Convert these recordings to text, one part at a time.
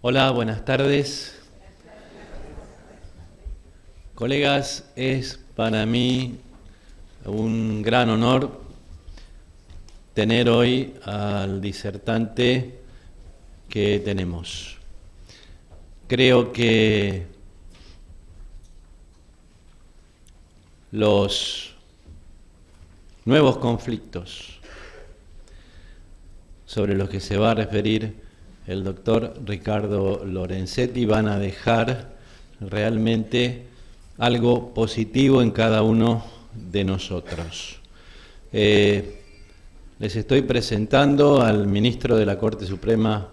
Hola, buenas tardes. Colegas, es para mí un gran honor tener hoy al disertante que tenemos. Creo que los nuevos conflictos sobre los que se va a referir el doctor Ricardo Lorenzetti van a dejar realmente algo positivo en cada uno de nosotros. Les estoy presentando al ministro de la Corte Suprema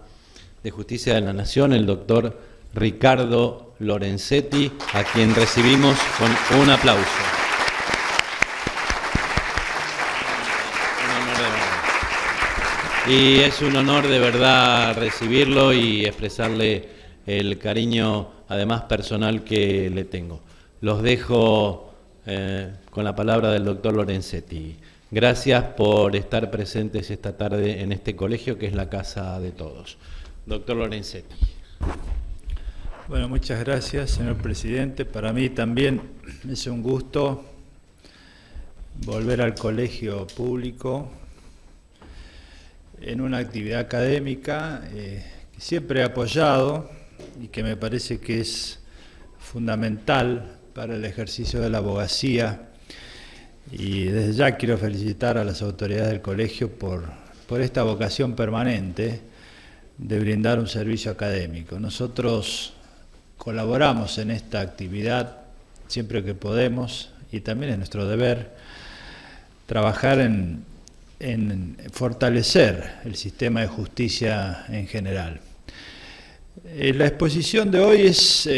de Justicia de la Nación, el doctor Ricardo Lorenzetti, a quien recibimos con un aplauso. Y es un honor de verdad recibirlo y expresarle el cariño, además personal, que le tengo. Los dejo con la palabra del doctor Lorenzetti. Gracias por estar presentes esta tarde en este colegio que es la casa de todos. Doctor Lorenzetti. Bueno, muchas gracias, señor presidente. Para mí también es un gusto volver al colegio público en una actividad académica que siempre he apoyado y que me parece que es fundamental para el ejercicio de la abogacía. Y desde ya quiero felicitar a las autoridades del colegio por esta vocación permanente de brindar un servicio académico. Nosotros colaboramos en esta actividad siempre que podemos y también es nuestro deber trabajar en fortalecer el sistema de justicia en general. La exposición de hoy es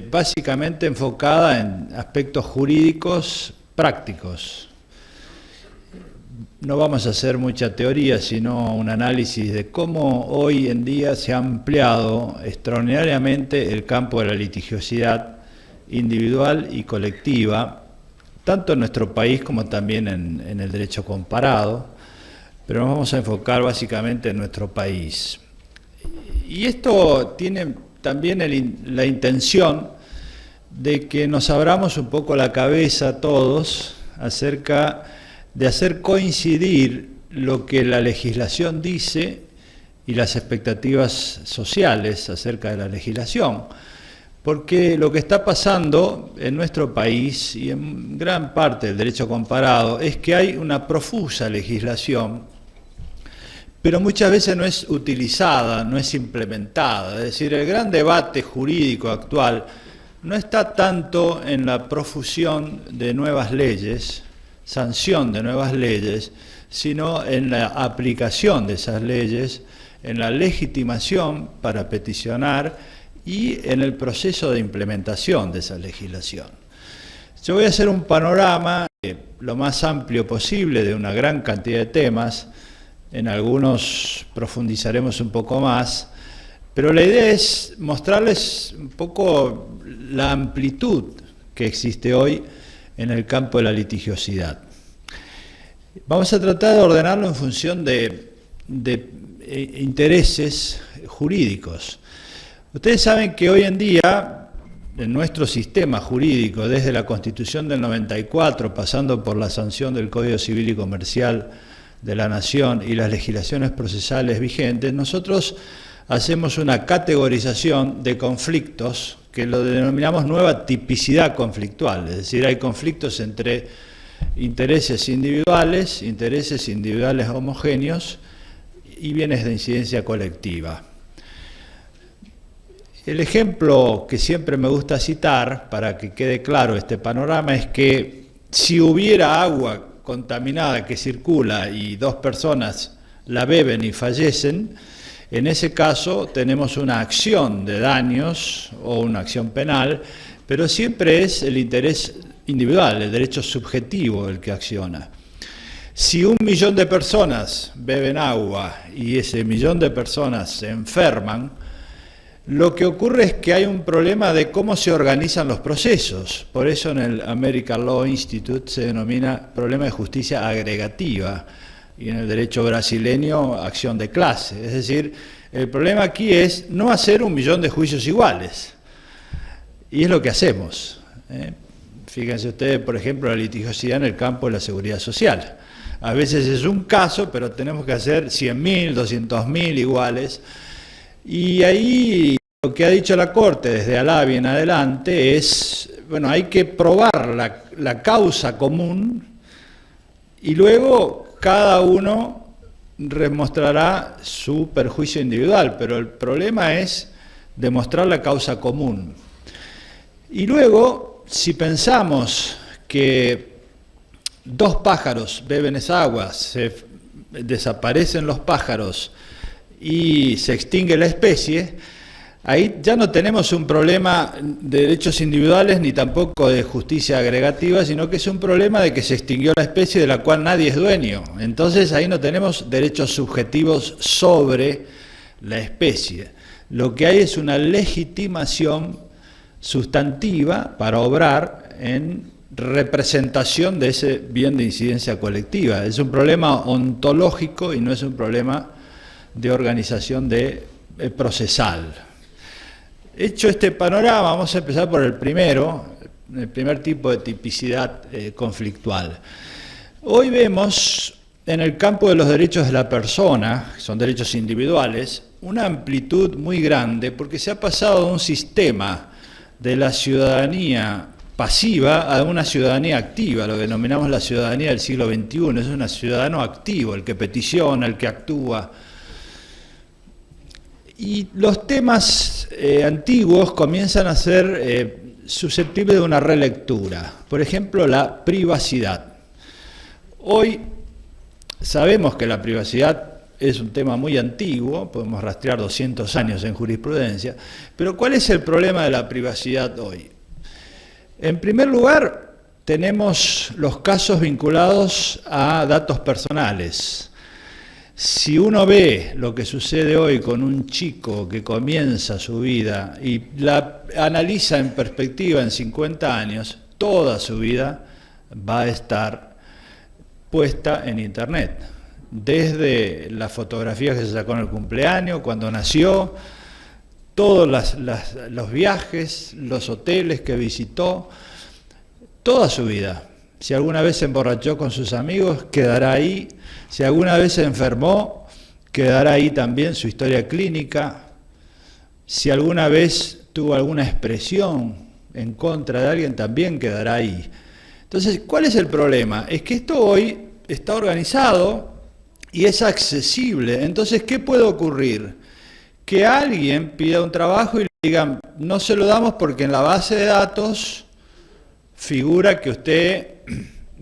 básicamente enfocada en aspectos jurídicos prácticos. No vamos a hacer mucha teoría, sino un análisis de cómo hoy en día se ha ampliado extraordinariamente el campo de la litigiosidad individual y colectiva, tanto en nuestro país como también en el derecho comparado, pero nos vamos a enfocar básicamente en nuestro país. Y esto tiene también la intención de que nos abramos un poco la cabeza todos acerca de hacer coincidir lo que la legislación dice y las expectativas sociales acerca de la legislación. Porque lo que está pasando en nuestro país y en gran parte del derecho comparado es que hay una profusa legislación, pero muchas veces no es utilizada, no es implementada. Es decir, el gran debate jurídico actual no está tanto en la profusión de nuevas leyes, sanción de nuevas leyes, sino en la aplicación de esas leyes, en la legitimación para peticionar y en el proceso de implementación de esa legislación. Yo voy a hacer un panorama lo más amplio posible de una gran cantidad de temas. En algunos profundizaremos un poco más, pero la idea es mostrarles un poco la amplitud que existe hoy en el campo de la litigiosidad. Vamos a tratar de ordenarlo en función de intereses jurídicos. Ustedes saben que hoy en día, en nuestro sistema jurídico, desde la Constitución del 94, pasando por la sanción del Código Civil y Comercial de la Nación y las legislaciones procesales vigentes, nosotros hacemos una categorización de conflictos que lo denominamos nueva tipicidad conflictual, es decir, hay conflictos entre intereses individuales homogéneos y bienes de incidencia colectiva. El ejemplo que siempre me gusta citar para que quede claro este panorama es que si hubiera agua contaminada que circula y dos personas la beben y fallecen, en ese caso tenemos una acción de daños o una acción penal, pero siempre es el interés individual, el derecho subjetivo el que acciona. Si 1 millón de personas beben agua y ese millón de personas se enferman, lo que ocurre es que hay un problema de cómo se organizan los procesos. Por eso en el American Law Institute se denomina problema de justicia agregativa. y en el derecho brasileño acción de clase. Es decir, el problema aquí es no hacer 1.000.000 de juicios iguales, y es lo que hacemos. Fíjense ustedes, por ejemplo, la litigiosidad en el campo de la seguridad social. A veces es un caso, pero tenemos que hacer 100.000, 200.000 iguales. Y ahí lo que ha dicho la Corte desde Alavi en adelante es, bueno, hay que probar la causa común y luego cada uno demostrará su perjuicio individual, pero el problema es demostrar la causa común. Y luego, si pensamos que 2 pájaros beben esa agua, desaparecen los pájaros y se extingue la especie, ahí ya no tenemos un problema de derechos individuales ni tampoco de justicia agregativa, sino que es un problema de que se extinguió la especie de la cual nadie es dueño. Entonces ahí no tenemos derechos subjetivos sobre la especie. Lo que hay es una legitimación sustantiva para obrar en representación de ese bien de incidencia colectiva. Es un problema ontológico y no es un problema de organización procesal. Hecho este panorama, vamos a empezar por el primer tipo de tipicidad conflictual. Hoy vemos en el campo de los derechos de la persona, que son derechos individuales, una amplitud muy grande porque se ha pasado de un sistema de la ciudadanía pasiva a una ciudadanía activa, lo que denominamos la ciudadanía del siglo XXI, es un ciudadano activo, el que peticiona, el que actúa. Y los temas antiguos comienzan a ser susceptibles de una relectura. Por ejemplo, la privacidad. Hoy sabemos que la privacidad es un tema muy antiguo, podemos rastrear 200 años en jurisprudencia, pero ¿cuál es el problema de la privacidad hoy? En primer lugar, tenemos los casos vinculados a datos personales. Si uno ve lo que sucede hoy con un chico que comienza su vida y la analiza en perspectiva en 50 años, toda su vida va a estar puesta en Internet. Desde las fotografías que se sacó en el cumpleaños, cuando nació, todos los viajes, los hoteles que visitó, toda su vida. Si alguna vez se emborrachó con sus amigos, quedará ahí. Si alguna vez se enfermó, quedará ahí también su historia clínica. Si alguna vez tuvo alguna expresión en contra de alguien, también quedará ahí. Entonces, ¿cuál es el problema? Es que esto hoy está organizado y es accesible. Entonces, ¿qué puede ocurrir? Que alguien pida un trabajo y le digan, no se lo damos porque en la base de datos figura que usted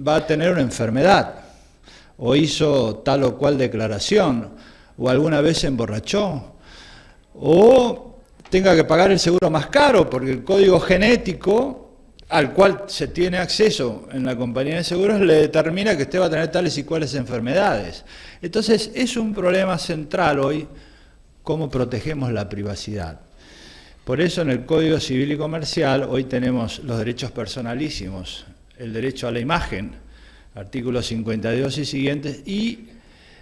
va a tener una enfermedad, o hizo tal o cual declaración, o alguna vez se emborrachó, o tenga que pagar el seguro más caro porque el código genético al cual se tiene acceso en la compañía de seguros le determina que usted va a tener tales y cuales enfermedades. Entonces es un problema central hoy cómo protegemos la privacidad. Por eso en el Código Civil y Comercial hoy tenemos los derechos personalísimos, el derecho a la imagen, artículos 52 y siguientes, y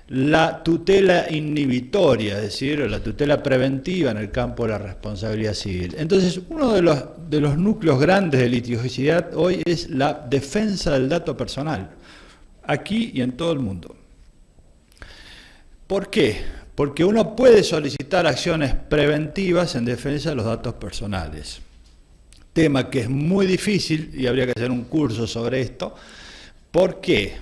la tutela inhibitoria, es decir, la tutela preventiva en el campo de la responsabilidad civil. Entonces, uno de los núcleos grandes de litigiosidad hoy es la defensa del dato personal, aquí y en todo el mundo. ¿Por qué? Porque uno puede solicitar acciones preventivas en defensa de los datos personales. Tema que es muy difícil y habría que hacer un curso sobre esto. ¿Por qué?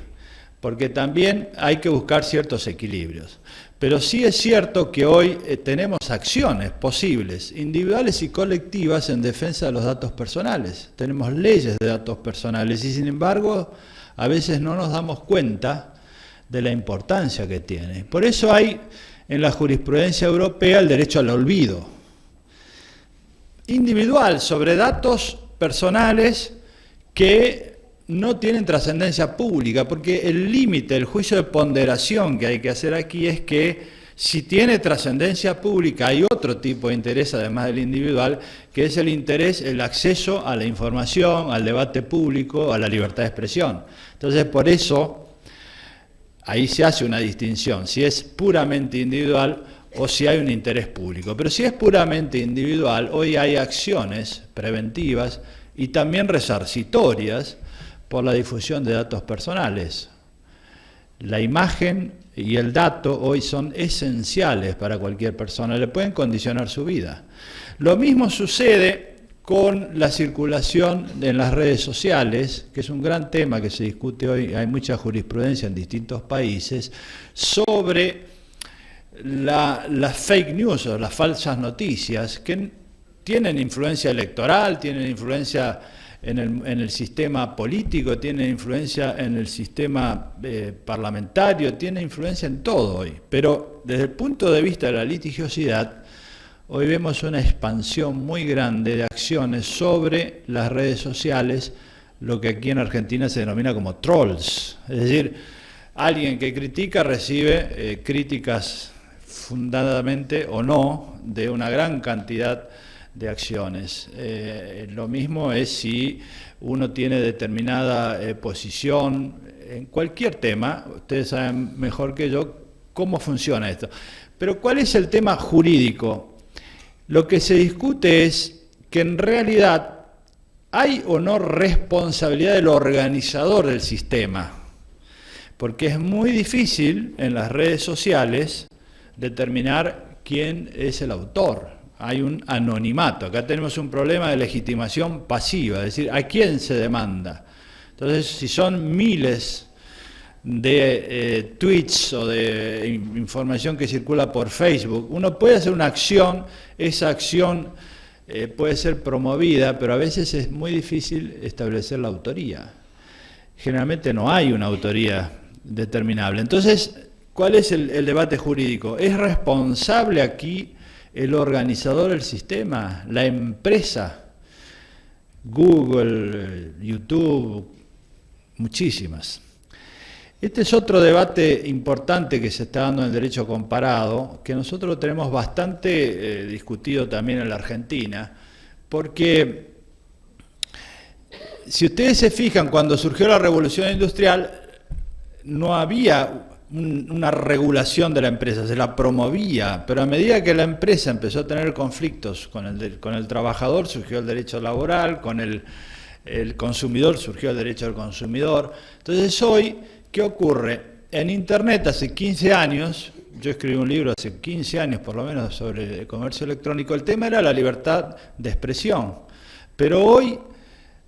Porque también hay que buscar ciertos equilibrios. Pero sí es cierto que hoy tenemos acciones posibles, individuales y colectivas, en defensa de los datos personales. Tenemos leyes de datos personales y, sin embargo, a veces no nos damos cuenta de la importancia que tiene. Por eso hay en la jurisprudencia europea el derecho al olvido individual sobre datos personales que no tienen trascendencia pública, porque el límite, el juicio de ponderación que hay que hacer aquí es que si tiene trascendencia pública hay otro tipo de interés además del individual, que es el interés, el acceso a la información, al debate público, a la libertad de expresión. Entonces, por eso ahí se hace una distinción, si es puramente individual o si hay un interés público. Pero si es puramente individual, hoy hay acciones preventivas y también resarcitorias por la difusión de datos personales. La imagen y el dato hoy son esenciales para cualquier persona, le pueden condicionar su vida. Lo mismo sucede con la circulación en las redes sociales, que es un gran tema que se discute hoy, hay mucha jurisprudencia en distintos países, sobre las fake news o las falsas noticias, que tienen influencia electoral, tienen influencia en el sistema político, tienen influencia en el sistema parlamentario, tienen influencia en todo hoy. Pero desde el punto de vista de la litigiosidad, hoy vemos una expansión muy grande de acciones sobre las redes sociales, lo que aquí en Argentina se denomina como trolls. Es decir, alguien que critica recibe críticas fundadamente o no de una gran cantidad de acciones. Lo mismo es si uno tiene determinada posición en cualquier tema. Ustedes saben mejor que yo cómo funciona esto. Pero ¿cuál es el tema jurídico? Lo que se discute es que en realidad hay o no responsabilidad del organizador del sistema, porque es muy difícil en las redes sociales determinar quién es el autor. Hay un anonimato. Acá tenemos un problema de legitimación pasiva, es decir, ¿a quién se demanda? Entonces, si son miles de tweets o de información que circula por Facebook, uno puede hacer una acción, esa acción puede ser promovida, pero a veces es muy difícil establecer la autoría. Generalmente no hay una autoría determinable. Entonces, ¿cuál es el debate jurídico? ¿Es responsable aquí el organizador del sistema, la empresa? Google, YouTube, muchísimas. Este es otro debate importante que se está dando en el derecho comparado, que nosotros lo tenemos bastante discutido también en la Argentina, porque si ustedes se fijan, cuando surgió la revolución industrial, no había una regulación de la empresa, se la promovía, pero a medida que la empresa empezó a tener conflictos con el trabajador, surgió el derecho laboral, con el consumidor surgió el derecho del consumidor. Entonces hoy, ¿qué ocurre? En Internet hace 15 años, yo escribí un libro hace 15 años por lo menos sobre el comercio electrónico, el tema era la libertad de expresión, pero hoy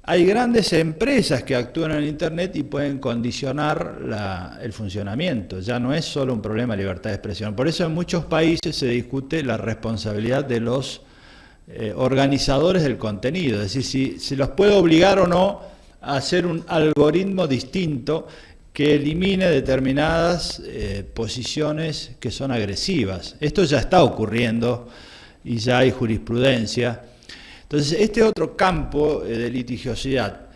hay grandes empresas que actúan en Internet y pueden condicionar el funcionamiento. Ya no es solo un problema de libertad de expresión. Por eso en muchos países se discute la responsabilidad de los organizadores del contenido. Es decir, si los puede obligar o no a hacer un algoritmo distinto que elimine determinadas posiciones que son agresivas. Esto ya está ocurriendo y ya hay jurisprudencia. Entonces, este otro campo de litigiosidad,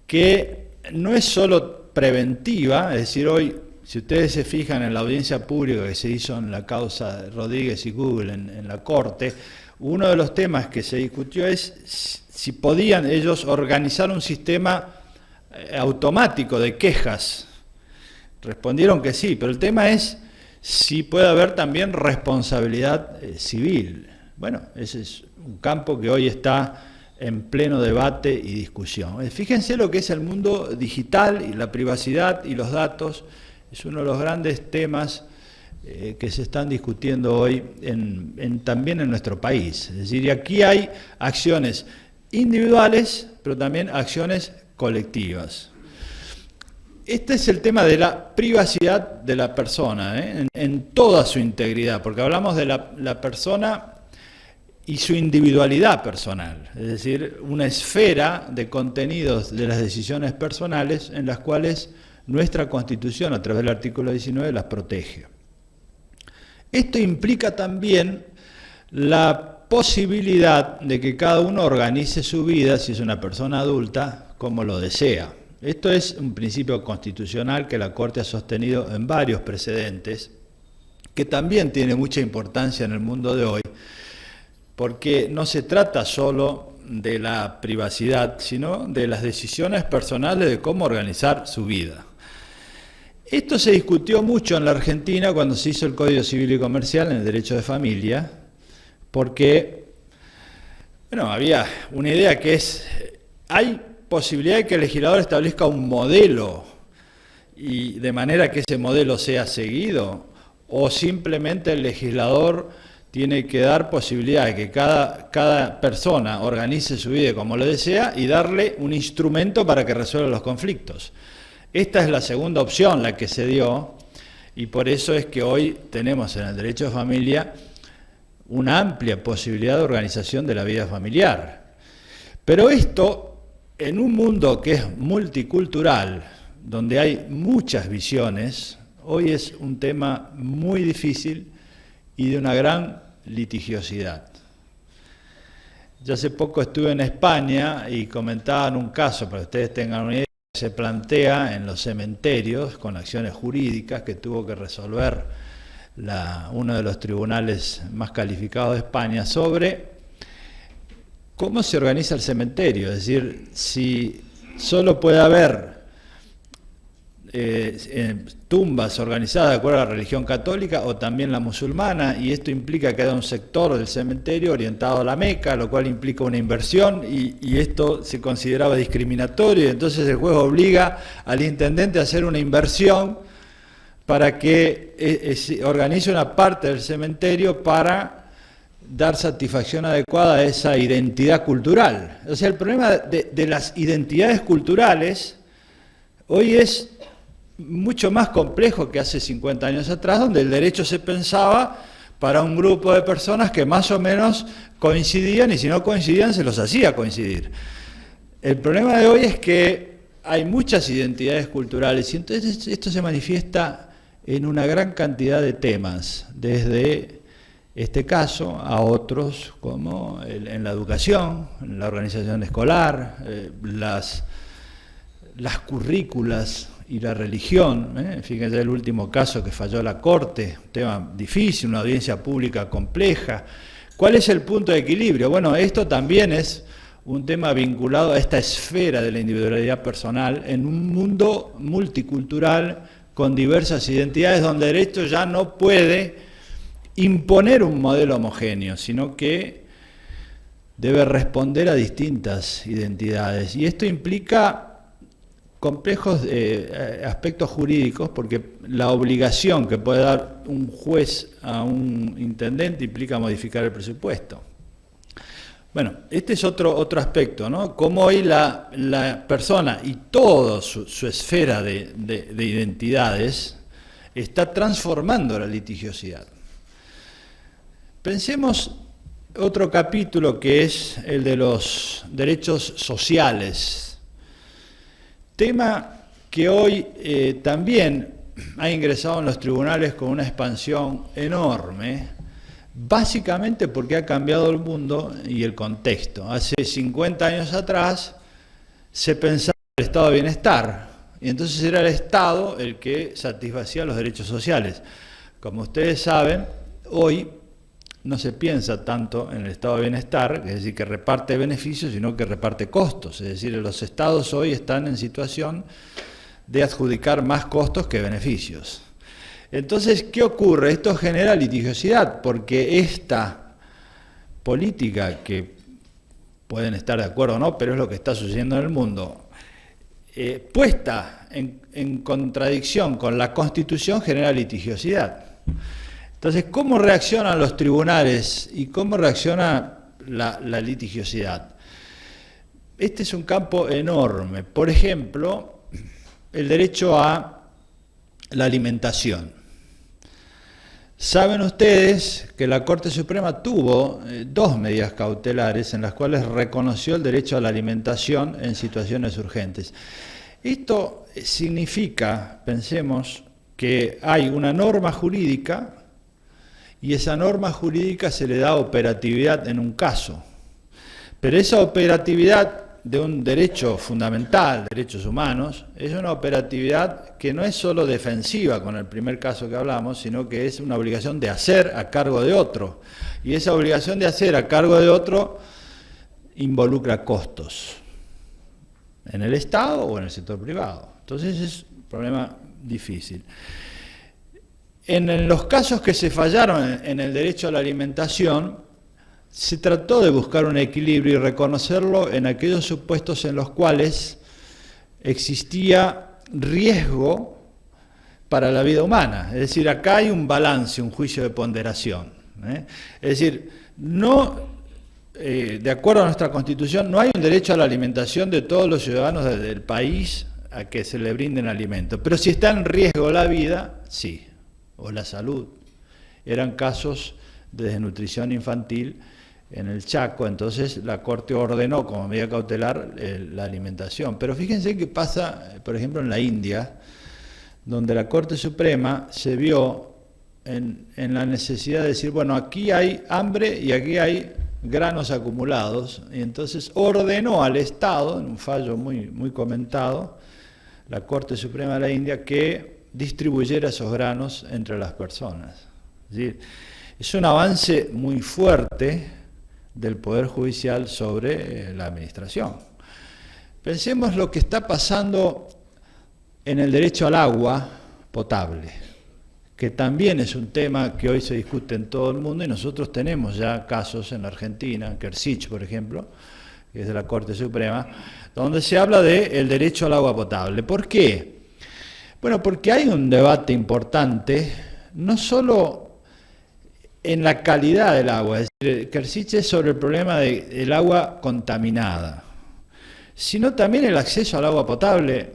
que no es solo preventiva, es decir, hoy, si ustedes se fijan en la audiencia pública que se hizo en la causa Rodríguez y Google en la Corte, uno de los temas que se discutió es si podían ellos organizar un sistema automático de quejas. Respondieron que sí, pero el tema es si puede haber también responsabilidad civil. Bueno, ese es un campo que hoy está en pleno debate y discusión. Fíjense lo que es el mundo digital y la privacidad y los datos. Es uno de los grandes temas que se están discutiendo hoy también en nuestro país. Es decir, y aquí hay acciones individuales, pero también acciones colectivas. Este es el tema de la privacidad de la persona, en toda su integridad, porque hablamos de la persona y su individualidad personal, es decir, una esfera de contenidos de las decisiones personales en las cuales nuestra Constitución, a través del artículo 19, las protege. Esto implica también la posibilidad de que cada uno organice su vida, si es una persona adulta, como lo desea. Esto es un principio constitucional que la Corte ha sostenido en varios precedentes, que también tiene mucha importancia en el mundo de hoy, porque no se trata solo de la privacidad, sino de las decisiones personales de cómo organizar su vida. Esto se discutió mucho en la Argentina cuando se hizo el Código Civil y Comercial en el derecho de familia, porque había una idea que es, hay posibilidad de que el legislador establezca un modelo y de manera que ese modelo sea seguido, o simplemente el legislador tiene que dar posibilidad de que cada persona organice su vida como lo desea y darle un instrumento para que resuelva los conflictos. Esta es la segunda opción, la que se dio, y por eso es que hoy tenemos en el derecho de familia una amplia posibilidad de organización de la vida familiar. Pero esto, en un mundo que es multicultural, donde hay muchas visiones, hoy es un tema muy difícil y de una gran litigiosidad. Yo hace poco estuve en España y comentaban un caso, para que ustedes tengan una idea, que se plantea en los cementerios con acciones jurídicas que tuvo que resolver uno de los tribunales más calificados de España sobre cómo se organiza el cementerio, es decir, si solo puede haber tumbas organizadas de acuerdo a la religión católica o también la musulmana, y esto implica que haya un sector del cementerio orientado a la Meca, lo cual implica una inversión, y esto se consideraba discriminatorio, y entonces el juez obliga al intendente a hacer una inversión para que organice una parte del cementerio para dar satisfacción adecuada a esa identidad cultural. O sea, el problema de las identidades culturales hoy es mucho más complejo que hace 50 años atrás, donde el derecho se pensaba para un grupo de personas que más o menos coincidían, y si no coincidían se los hacía coincidir. El problema de hoy es que hay muchas identidades culturales y entonces esto se manifiesta en una gran cantidad de temas, desde este caso a otros como en la educación, en la organización escolar, las currículas y la religión. Fíjense el último caso que falló la Corte, un tema difícil, una audiencia pública compleja. ¿Cuál es el punto de equilibrio? Bueno, esto también es un tema vinculado a esta esfera de la individualidad personal en un mundo multicultural con diversas identidades, donde el derecho ya no puede imponer un modelo homogéneo, sino que debe responder a distintas identidades. Y esto implica complejos aspectos jurídicos, porque la obligación que puede dar un juez a un intendente implica modificar el presupuesto. Bueno, este es otro aspecto, ¿no? Cómo hoy la persona y toda su esfera de identidades está transformando la litigiosidad. Pensemos otro capítulo que es el de los derechos sociales, tema que hoy también ha ingresado en los tribunales con una expansión enorme, básicamente porque ha cambiado el mundo y el contexto. Hace 50 años atrás se pensaba en el estado de bienestar, y entonces era el Estado el que satisfacía los derechos sociales. Como ustedes saben, hoy no se piensa tanto en el estado de bienestar, es decir, que reparte beneficios, sino que reparte costos. Es decir, los estados hoy están en situación de adjudicar más costos que beneficios. Entonces, ¿qué ocurre? Esto genera litigiosidad, porque esta política, que pueden estar de acuerdo o no, pero es lo que está sucediendo en el mundo, puesta en contradicción con la Constitución, genera litigiosidad. Entonces, ¿cómo reaccionan los tribunales y cómo reacciona la litigiosidad? Este es un campo enorme. Por ejemplo, el derecho a la alimentación. Saben ustedes que la Corte Suprema tuvo dos medidas cautelares en las cuales reconoció el derecho a la alimentación en situaciones urgentes. Esto significa, pensemos, que hay una norma jurídica y esa norma jurídica se le da operatividad en un caso. Pero esa operatividad de un derecho fundamental, derechos humanos, es una operatividad que no es solo defensiva con el primer caso que hablamos, sino que es una obligación de hacer a cargo de otro. Y esa obligación de hacer a cargo de otro involucra costos en el Estado o en el sector privado. Entonces es un problema difícil. En los casos que se fallaron en el derecho a la alimentación, se trató de buscar un equilibrio y reconocerlo en aquellos supuestos en los cuales existía riesgo para la vida humana. Es decir, acá hay un balance, un juicio de ponderación. Es decir, de acuerdo a nuestra Constitución, no hay un derecho a la alimentación de todos los ciudadanos del país a que se le brinden alimentos. Pero si está en riesgo la vida, sí, o la salud. Eran casos de desnutrición infantil en el Chaco, entonces la Corte ordenó como medida cautelar la alimentación. Pero fíjense qué pasa, por ejemplo, en la India, donde la Corte Suprema se vio en la necesidad de decir, bueno, aquí hay hambre y aquí hay granos acumulados, y entonces ordenó al Estado, en un fallo muy comentado, la Corte Suprema de la India, que distribuyera esos granos entre las personas. Es decir, es un avance muy fuerte del Poder Judicial sobre la administración. Pensemos lo que está pasando en el derecho al agua potable, que también es un tema que hoy se discute en todo el mundo, y nosotros tenemos ya casos en la Argentina, Kersich, por ejemplo, que es de la Corte Suprema, donde se habla del derecho al agua potable. ¿Por qué? Bueno, porque hay un debate importante, no solo en la calidad del agua, es decir, Kersich es sobre el problema del agua contaminada, sino también el acceso al agua potable,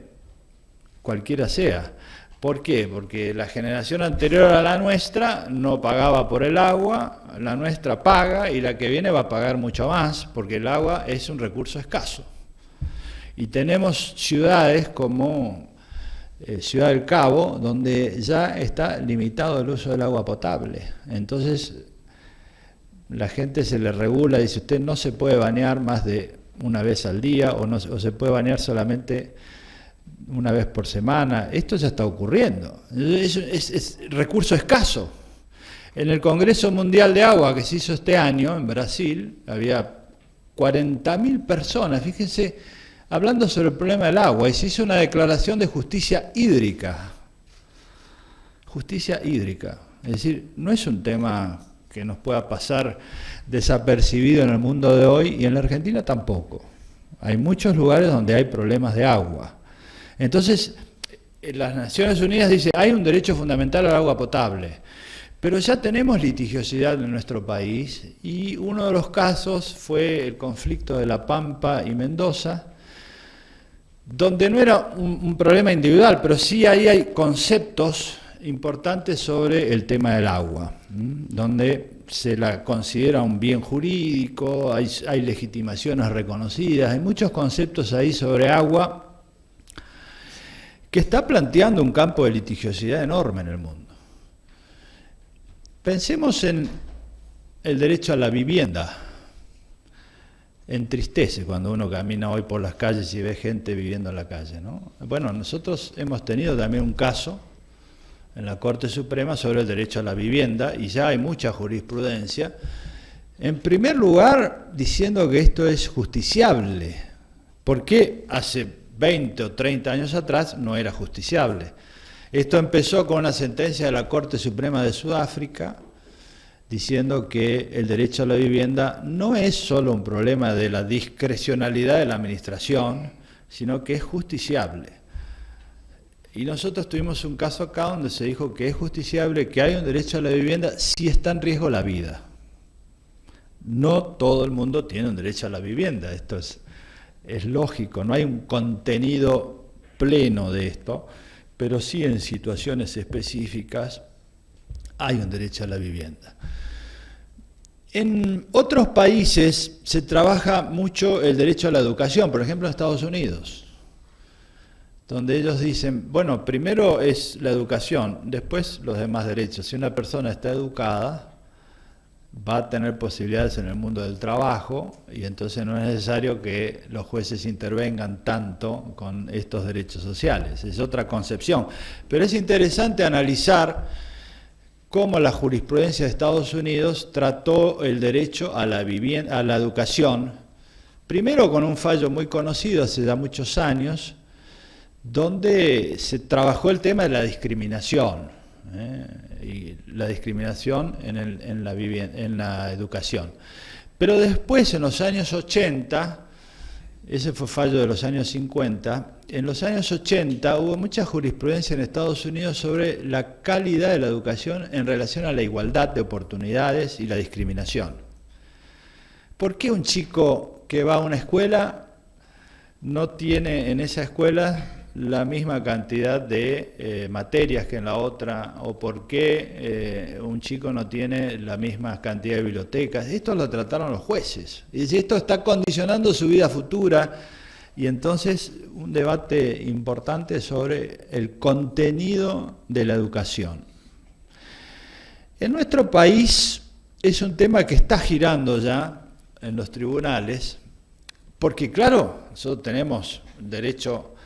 cualquiera sea. ¿Por qué? Porque la generación anterior a la nuestra no pagaba por el agua, la nuestra paga y la que viene va a pagar mucho más, porque el agua es un recurso escaso. Y tenemos ciudades como Ciudad del Cabo, donde ya está limitado el uso del agua potable. Entonces, la gente se le regula, dice, usted no se puede bañar más de una vez al día, o se puede bañar solamente una vez por semana. Esto ya está ocurriendo. Es recurso escaso. En el Congreso Mundial de Agua que se hizo este año en Brasil, había 40.000 personas, fíjense, hablando sobre el problema del agua, y se hizo una declaración de justicia hídrica. Justicia hídrica. Es decir, no es un tema que nos pueda pasar desapercibido en el mundo de hoy, y en la Argentina tampoco. Hay muchos lugares donde hay problemas de agua. Entonces, las Naciones Unidas dicen, hay un derecho fundamental al agua potable, pero ya tenemos litigiosidad en nuestro país, y uno de los casos fue el conflicto de La Pampa y Mendoza, donde no era un problema individual, pero sí ahí hay conceptos importantes sobre el tema del agua, donde se la considera un bien jurídico, hay legitimaciones reconocidas, hay muchos conceptos ahí sobre agua que está planteando un campo de litigiosidad enorme en el mundo. Pensemos en el derecho a la vivienda. Entristece cuando uno camina hoy por las calles y ve gente viviendo en la calle, ¿no? Bueno, nosotros hemos tenido también un caso en la Corte Suprema sobre el derecho a la vivienda, y ya hay mucha jurisprudencia. En primer lugar, diciendo que esto es justiciable, porque hace 20 o 30 años atrás no era justiciable. Esto empezó con una sentencia de la Corte Suprema de Sudáfrica, diciendo que el derecho a la vivienda no es solo un problema de la discrecionalidad de la administración, sino que es justiciable. Y nosotros tuvimos un caso acá donde se dijo que es justiciable, que hay un derecho a la vivienda si está en riesgo la vida. No todo el mundo tiene un derecho a la vivienda, esto es lógico, no hay un contenido pleno de esto, pero sí en situaciones específicas hay un derecho a la vivienda. En otros países se trabaja mucho el derecho a la educación, por ejemplo en Estados Unidos, donde ellos dicen, bueno, primero es la educación, después los demás derechos. Si una persona está educada, va a tener posibilidades en el mundo del trabajo, y entonces no es necesario que los jueces intervengan tanto con estos derechos sociales. Es otra concepción. Pero es interesante analizar cómo la jurisprudencia de Estados Unidos trató el derecho a la vivienda, a la educación, primero con un fallo muy conocido hace ya muchos años, donde se trabajó el tema de la discriminación, y la discriminación en la educación. Pero después, en los años 80, ese fue fallo de los años 50, en los años 80 hubo mucha jurisprudencia en Estados Unidos sobre la calidad de la educación en relación a la igualdad de oportunidades y la discriminación. ¿Por qué un chico que va a una escuela no tiene en esa escuela la misma cantidad de materias que en la otra? ¿O por qué un chico no tiene la misma cantidad de bibliotecas? Esto lo trataron los jueces. Y esto está condicionando su vida futura. Y entonces un debate importante sobre el contenido de la educación. En nuestro país es un tema que está girando ya en los tribunales, porque claro, nosotros tenemos derecho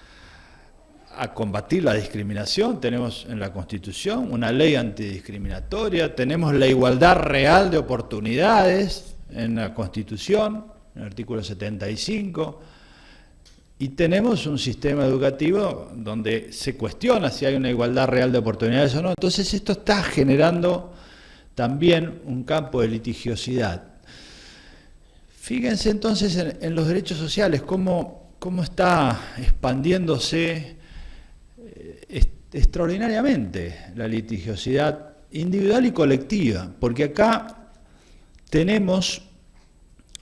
a combatir la discriminación, tenemos en la Constitución una ley antidiscriminatoria, tenemos la igualdad real de oportunidades en la Constitución, en el artículo 75, y tenemos un sistema educativo donde se cuestiona si hay una igualdad real de oportunidades o no. Entonces esto está generando también un campo de litigiosidad. Fíjense entonces en los derechos sociales, cómo está expandiéndose extraordinariamente la litigiosidad individual y colectiva, porque acá tenemos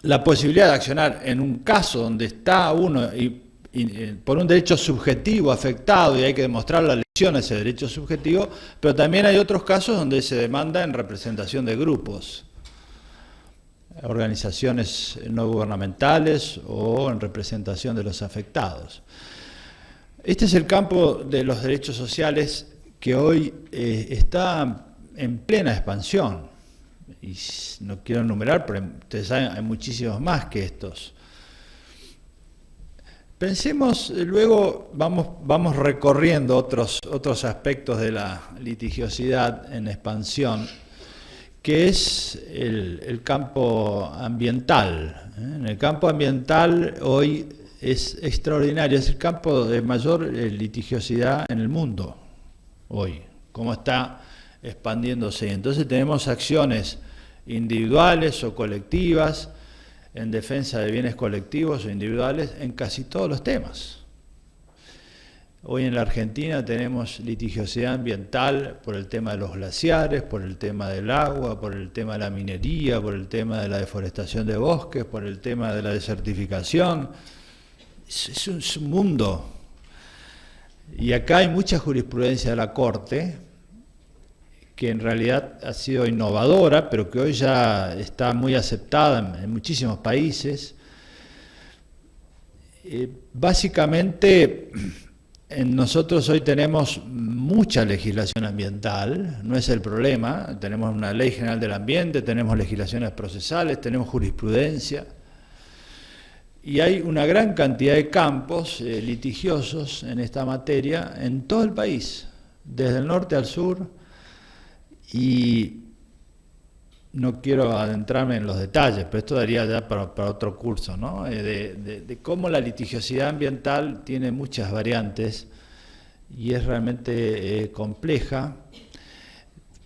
la posibilidad de accionar en un caso donde está uno y por un derecho subjetivo afectado y hay que demostrar la lesión a ese derecho subjetivo, pero también hay otros casos donde se demanda en representación de grupos, organizaciones no gubernamentales o en representación de los afectados. Este es el campo de los derechos sociales que hoy está en plena expansión. Y no quiero enumerar, pero ustedes saben, hay muchísimos más que estos. Pensemos, luego vamos recorriendo otros aspectos de la litigiosidad en expansión, que es el campo ambiental. En el campo ambiental hoy es extraordinario, es el campo de mayor litigiosidad en el mundo hoy, cómo está expandiéndose. Entonces tenemos acciones individuales o colectivas en defensa de bienes colectivos o individuales en casi todos los temas. Hoy en la Argentina tenemos litigiosidad ambiental por el tema de los glaciares, por el tema del agua, por el tema de la minería, por el tema de la deforestación de bosques, por el tema de la desertificación. Es un mundo. Y acá hay mucha jurisprudencia de la Corte, que en realidad ha sido innovadora, pero que hoy ya está muy aceptada en muchísimos países. Básicamente, nosotros hoy tenemos mucha legislación ambiental, no es el problema, tenemos una ley general del ambiente, tenemos legislaciones procesales, tenemos jurisprudencia, y hay una gran cantidad de campos litigiosos en esta materia en todo el país, desde el norte al sur. Y no quiero adentrarme en los detalles, pero esto daría ya para otro curso, ¿no? De cómo la litigiosidad ambiental tiene muchas variantes y es realmente compleja.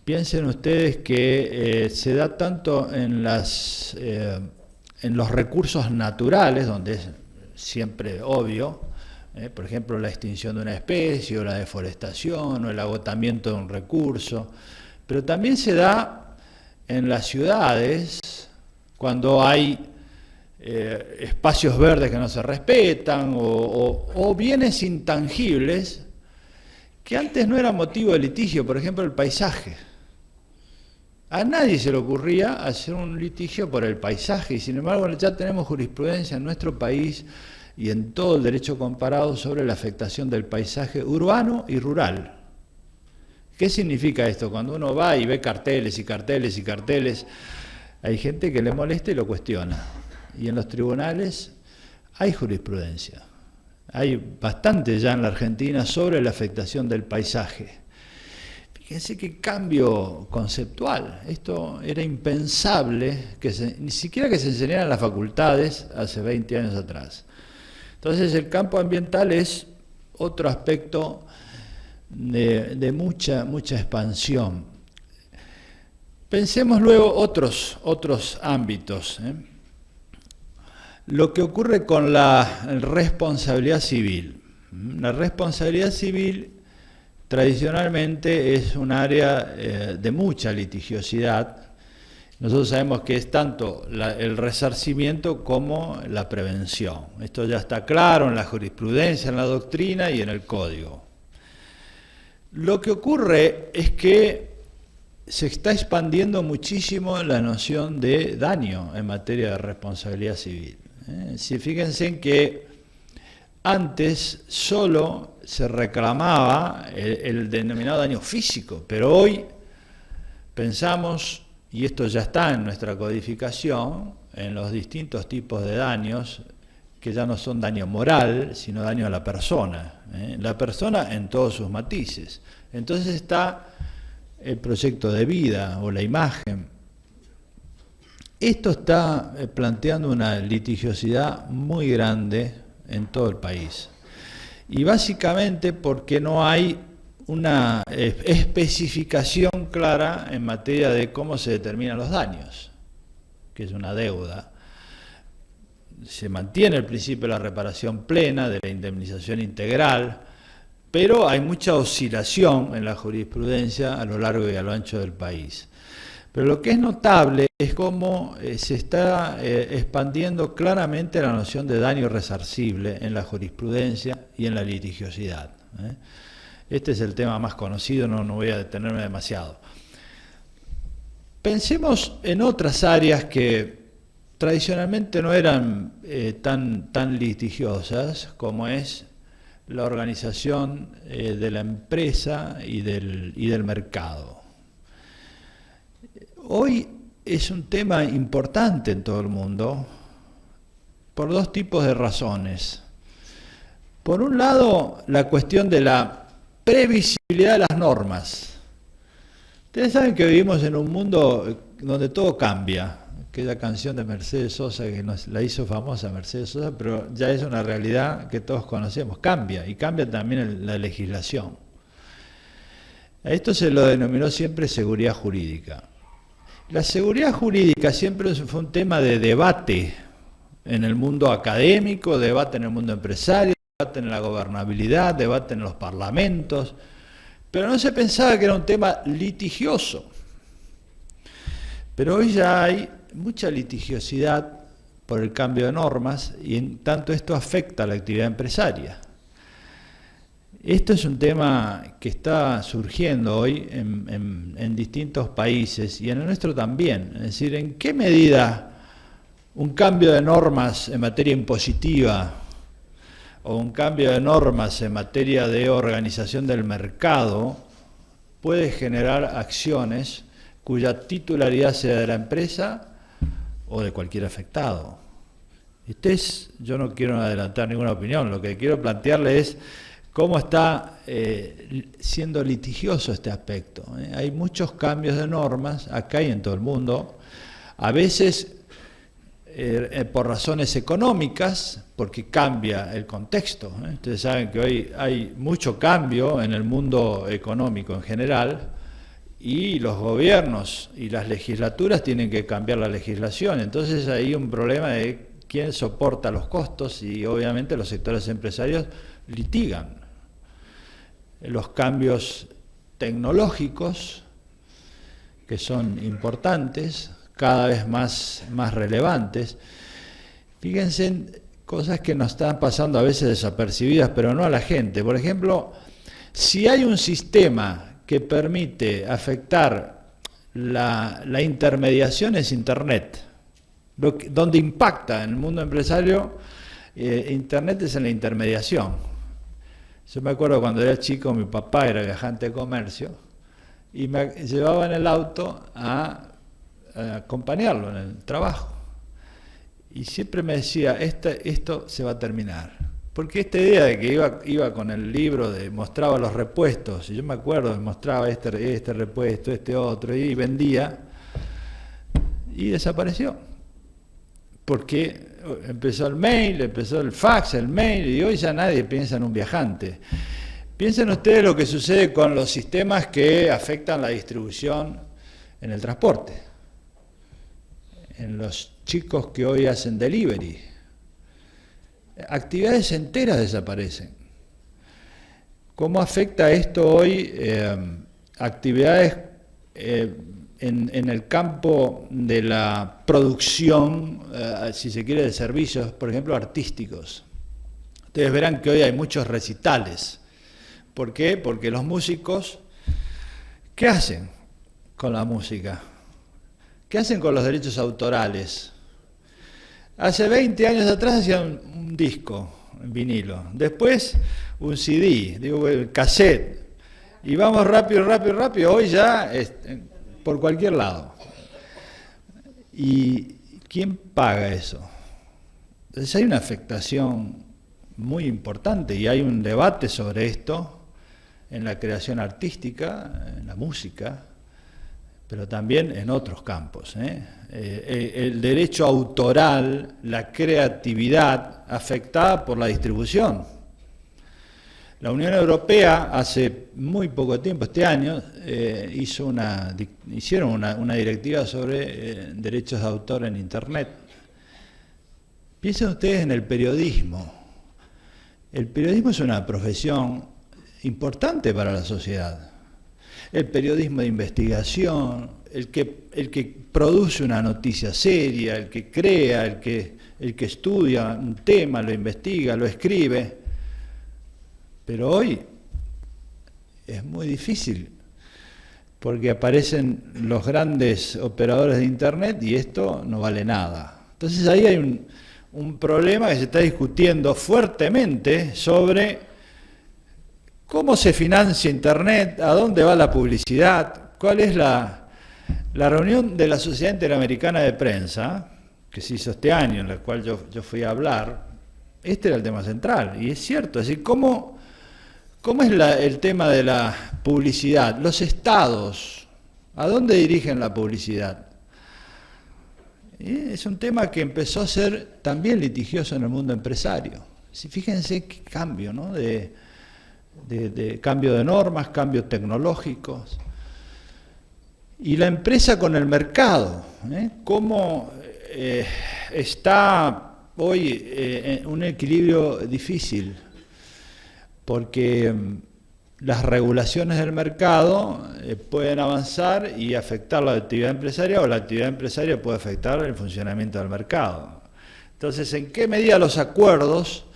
Piensen ustedes que se da tanto en los recursos naturales, donde es siempre obvio, por ejemplo, la extinción de una especie, o la deforestación, o el agotamiento de un recurso. Pero también se da en las ciudades, cuando hay espacios verdes que no se respetan, o bienes intangibles que antes no eran motivo de litigio, por ejemplo el paisaje. A nadie se le ocurría hacer un litigio por el paisaje, y sin embargo ya tenemos jurisprudencia en nuestro país y en todo el derecho comparado sobre la afectación del paisaje urbano y rural. ¿Qué significa esto? Cuando uno va y ve carteles y carteles y carteles, hay gente que le molesta y lo cuestiona. Y en los tribunales hay jurisprudencia. Hay bastante ya en la Argentina sobre la afectación del paisaje. Fíjense qué cambio conceptual. Esto era impensable, ni siquiera que se enseñara en las facultades hace 20 años atrás. Entonces el campo ambiental es otro aspecto de mucha expansión. Pensemos luego otros ámbitos. Lo que ocurre con la responsabilidad civil. La responsabilidad civil tradicionalmente es un área de mucha litigiosidad. Nosotros sabemos que es tanto el resarcimiento como la prevención. Esto ya está claro en la jurisprudencia, en la doctrina y en el código. Lo que ocurre es que se está expandiendo muchísimo la noción de daño en materia de responsabilidad civil. Si fíjense en que antes solo se reclamaba el denominado daño físico, pero hoy pensamos, y esto ya está en nuestra codificación, en los distintos tipos de daños, que ya no son daño moral, sino daño a la persona en todos sus matices. Entonces está el proyecto de vida o la imagen. Esto está planteando una litigiosidad muy grande en todo el país. Y básicamente porque no hay una especificación clara en materia de cómo se determinan los daños, que es una deuda. Se mantiene el principio de la reparación plena, de la indemnización integral, pero hay mucha oscilación en la jurisprudencia a lo largo y a lo ancho del país. Pero lo que es notable es cómo se está expandiendo claramente la noción de daño resarcible en la jurisprudencia y en la litigiosidad. Este es el tema más conocido, no voy a detenerme demasiado. Pensemos en otras áreas que tradicionalmente no eran tan litigiosas, como es la organización de la empresa y del mercado. Hoy es un tema importante en todo el mundo por dos tipos de razones. Por un lado, la cuestión de la previsibilidad de las normas. Ustedes saben que vivimos en un mundo donde todo cambia. Aquella canción de Mercedes Sosa que nos la hizo famosa Mercedes Sosa, pero ya es una realidad que todos conocemos. Cambia, y cambia también la legislación. A esto se lo denominó siempre seguridad jurídica. La seguridad jurídica siempre fue un tema de debate en el mundo académico, debate en el mundo empresario, debate en la gobernabilidad, debate en los parlamentos, pero no se pensaba que era un tema litigioso. Pero hoy ya hay mucha litigiosidad por el cambio de normas y en tanto esto afecta a la actividad empresaria. Esto es un tema que está surgiendo hoy en distintos países y en el nuestro también. Es decir, ¿en qué medida un cambio de normas en materia impositiva o un cambio de normas en materia de organización del mercado puede generar acciones cuya titularidad sea de la empresa o de cualquier afectado? Yo no quiero adelantar ninguna opinión, lo que quiero plantearle es cómo está siendo litigioso este aspecto. Hay muchos cambios de normas acá y en todo el mundo, a veces por razones económicas, porque cambia el contexto. Ustedes saben que hoy hay mucho cambio en el mundo económico en general, y los gobiernos y las legislaturas tienen que cambiar la legislación. Entonces hay un problema de quién soporta los costos y obviamente los sectores empresarios litigan. Los cambios tecnológicos, que son importantes, cada vez más relevantes. Fíjense en cosas que nos están pasando a veces desapercibidas, pero no a la gente. Por ejemplo, si hay un sistema que permite afectar la intermediación es Internet. Donde impacta en el mundo empresario, Internet es en la intermediación. Yo me acuerdo cuando era chico, mi papá era viajante de comercio y me llevaba en el auto a acompañarlo en el trabajo. Y siempre me decía, esto se va a terminar. Porque esta idea de que iba con el libro, mostraba los repuestos, y yo me acuerdo, mostraba este repuesto, este otro, y vendía, y desapareció. porque empezó el mail, empezó el fax, el mail, y hoy ya nadie piensa en un viajante. Piensen ustedes lo que sucede con los sistemas que afectan la distribución en el transporte, en los chicos que hoy hacen delivery. Actividades enteras desaparecen. ¿Cómo afecta esto hoy actividades en el campo de la producción, si se quiere, de servicios, por ejemplo, artísticos? Ustedes verán que hoy hay muchos recitales. ¿Por qué? Porque los músicos, ¿qué hacen con la música? ¿Qué hacen con los derechos autorales? Hace 20 años atrás hacían un disco en vinilo, después un CD, digo, el cassette, y vamos rápido, hoy ya por cualquier lado. ¿Y quién paga eso? Entonces hay una afectación muy importante y hay un debate sobre esto en la creación artística, en la música, pero también en otros campos. El derecho autoral, la creatividad afectada por la distribución. La Unión Europea hace muy poco tiempo, este año, hicieron una directiva sobre derechos de autor en Internet. Piensen ustedes en el periodismo. El periodismo es una profesión importante para la sociedad. El periodismo de investigación, el que produce una noticia seria, el que crea, el que estudia un tema, lo investiga, lo escribe. Pero hoy es muy difícil, porque aparecen los grandes operadores de Internet y esto no vale nada. Entonces ahí hay un problema que se está discutiendo fuertemente sobre cómo se financia Internet, a dónde va la publicidad, cuál es la reunión de la Sociedad Interamericana de Prensa, que se hizo este año, en la cual yo fui a hablar. Este era el tema central, y es cierto, es decir, ¿cómo es el tema de la publicidad? Los estados, ¿a dónde dirigen la publicidad? Es un tema que empezó a ser también litigioso en el mundo empresario. Fíjense qué cambio, ¿no? de cambio de normas, cambios tecnológicos. Y la empresa con el mercado, cómo está hoy en un equilibrio difícil, porque las regulaciones del mercado pueden avanzar y afectar la actividad empresaria, o la actividad empresaria puede afectar el funcionamiento del mercado. Entonces, ¿en qué medida los acuerdos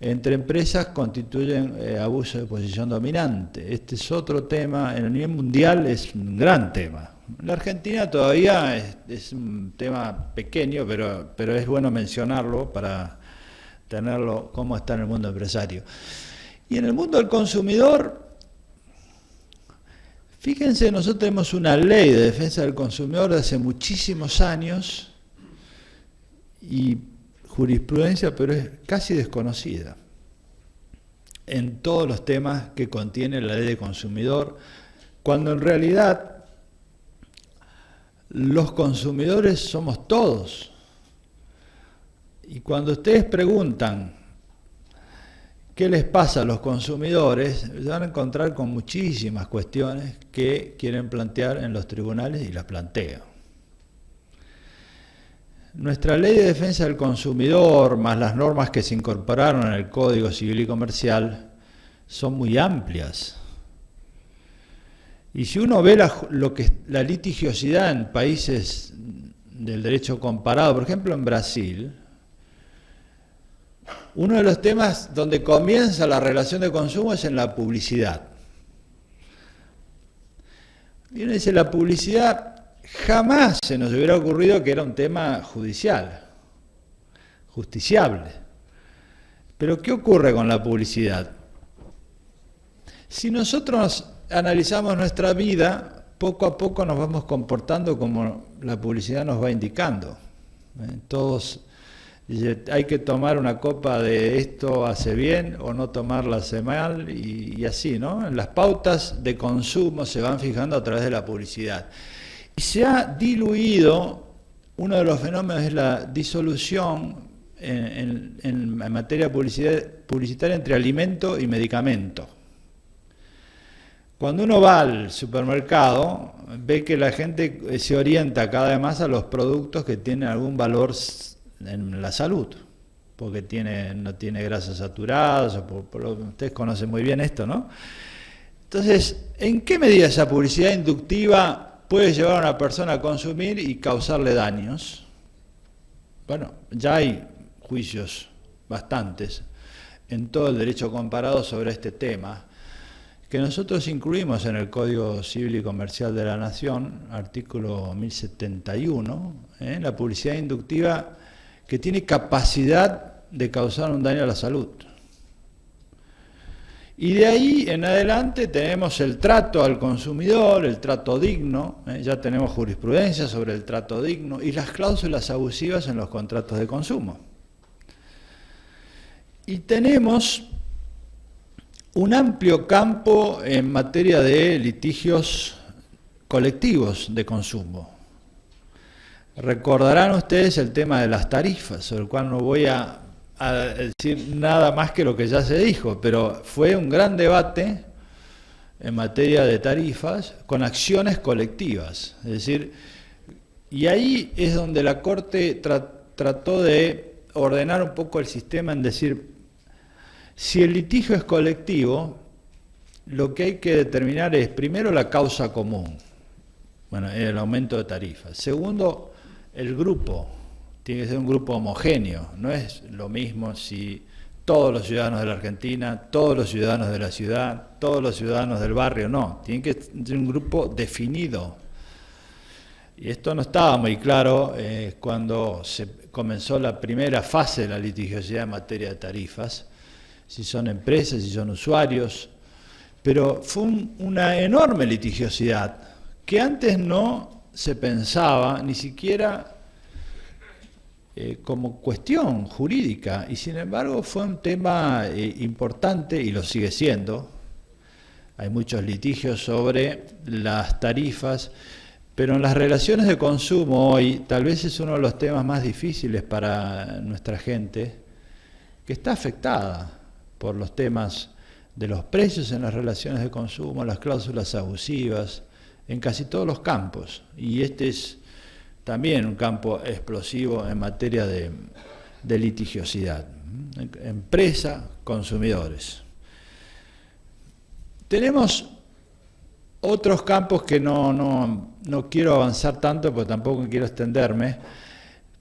entre empresas constituyen abuso de posición dominante? Este es otro tema, en el nivel mundial es un gran tema. En la Argentina todavía es un tema pequeño, pero es bueno mencionarlo para tenerlo cómo está en el mundo empresario. Y en el mundo del consumidor, fíjense, nosotros tenemos una ley de defensa del consumidor de hace muchísimos años y jurisprudencia, pero es casi desconocida en todos los temas que contiene la ley de consumidor, cuando en realidad los consumidores somos todos. Y cuando ustedes preguntan qué les pasa a los consumidores, se van a encontrar con muchísimas cuestiones que quieren plantear en los tribunales y las plantean. Nuestra ley de defensa del consumidor, más las normas que se incorporaron en el Código Civil y Comercial, son muy amplias. Y si uno ve la litigiosidad en países del derecho comparado, por ejemplo en Brasil, uno de los temas donde comienza la relación de consumo es en la publicidad. Y uno dice, la publicidad jamás se nos hubiera ocurrido que era un tema judicial, justiciable. Pero ¿qué ocurre con la publicidad? Si nosotros analizamos nuestra vida, poco a poco nos vamos comportando como la publicidad nos va indicando. Todos dicen, hay que tomar una copa de esto hace bien o no tomarla hace mal, y así, ¿no? Las pautas de consumo se van fijando a través de la publicidad. Y se ha diluido uno de los fenómenos es la disolución en materia publicitaria entre alimento y medicamento. Cuando uno va al supermercado, ve que la gente se orienta cada vez más a los productos que tienen algún valor en la salud, porque no tiene grasas saturadas, ustedes conocen muy bien esto, ¿no? Entonces, ¿en qué medida esa publicidad inductiva puede llevar a una persona a consumir y causarle daños? Bueno, ya hay juicios bastantes en todo el derecho comparado sobre este tema, que nosotros incluimos en el Código Civil y Comercial de la Nación, artículo 1071, la publicidad inductiva que tiene capacidad de causar un daño a la salud. Y de ahí en adelante tenemos el trato al consumidor, el trato digno, ya tenemos jurisprudencia sobre el trato digno y las cláusulas abusivas en los contratos de consumo. Y tenemos un amplio campo en materia de litigios colectivos de consumo. Recordarán ustedes el tema de las tarifas, sobre el cual no voy a decir nada más que lo que ya se dijo, pero fue un gran debate en materia de tarifas con acciones colectivas. Es decir, y ahí es donde la Corte trató de ordenar un poco el sistema en decir, si el litigio es colectivo, lo que hay que determinar es, primero, la causa común, bueno, el aumento de tarifas. Segundo, el grupo, tiene que ser un grupo homogéneo, no es lo mismo si todos los ciudadanos de la Argentina, todos los ciudadanos de la ciudad, todos los ciudadanos del barrio, no, tiene que ser un grupo definido. Y esto no estaba muy claro cuando se comenzó la primera fase de la litigiosidad en materia de tarifas, si son empresas, si son usuarios, pero fue una enorme litigiosidad que antes no se pensaba ni siquiera como cuestión jurídica, y sin embargo fue un tema importante y lo sigue siendo. Hay muchos litigios sobre las tarifas, pero en las relaciones de consumo hoy tal vez es uno de los temas más difíciles para nuestra gente, que está afectada por los temas de los precios en las relaciones de consumo, las cláusulas abusivas, en casi todos los campos. Y este es también un campo explosivo en materia de litigiosidad. Empresa, consumidores. Tenemos otros campos que no quiero avanzar tanto, porque tampoco quiero extenderme,